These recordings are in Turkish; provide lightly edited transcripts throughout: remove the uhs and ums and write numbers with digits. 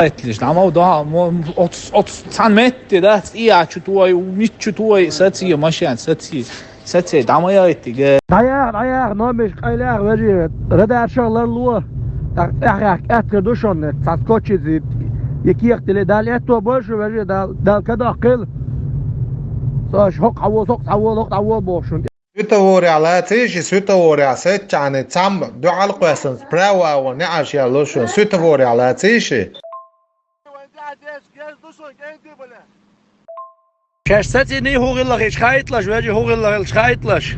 Etliš, nama da od san metti da iya çutuay mit çutuay satsi maşan satsi dama ya etti ge. Dayak namiş kaylar veri radar şarlar lu. Tak etker duşon tatkoçizi yeki yaktile dalet to boş veri dal kada qil. Saş hok hawo boşun. سوتوري على تيجي سوتوري على ست يعني تام دو على قوسن براوا ونعش يا لوشون سوتوري على تيجي Şerseti ne hugillah hiç kayıtlaş veri hugillah hiç kayıtlaş.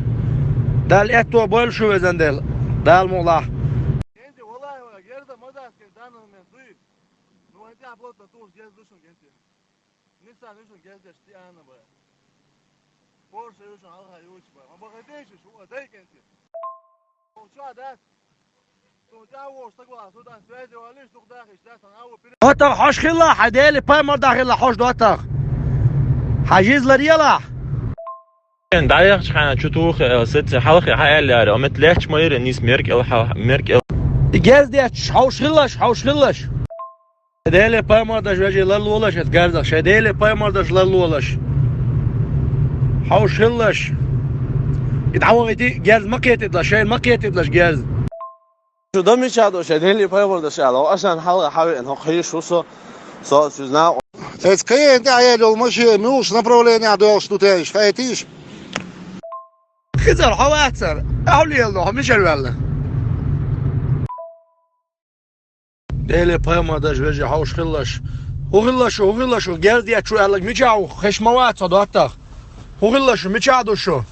Dal etto bol şu vezendel. Dal mola. Gente, olá, gerda modas que dan men duy. No ente aplot da tus gez dusun gente. Nisa dusun gez de stiana ba. Porsche dusun alha yuç ba. Ma bagadish şu aday gente. O çadas. تو جاو استقبل سودان سويدي وليش تقدر اشتاس انا اول Dotak hoş khilla hadeli paymar dakhilla hoş dotak. Hacizler yala. دايق شحنا شتوخ ست حلقة حيالي ومت ليش مير نيس ميرك Gez diye hoş khillaş. Hadeli paymar da jveji lallu olaş et gardak. Hadeli paymar da lallu olaş. Hoş khillaş. İdavu eti gez makiyet la şey makiyet la gez. شو مش هذا شيء اللي بايبر ده شيء لو عشان حاول انه خيش وصو صار شو زنا Скажи, ты аялил машину с направления до что ты фаетиш? Kızar hava atsar. Avli yallah mش الولا. Deli paymar da jveji hoş khillaş. Hugillah şu gez diye şu alak miçav khishmawat sadataq. Hugillah şu miçado şu.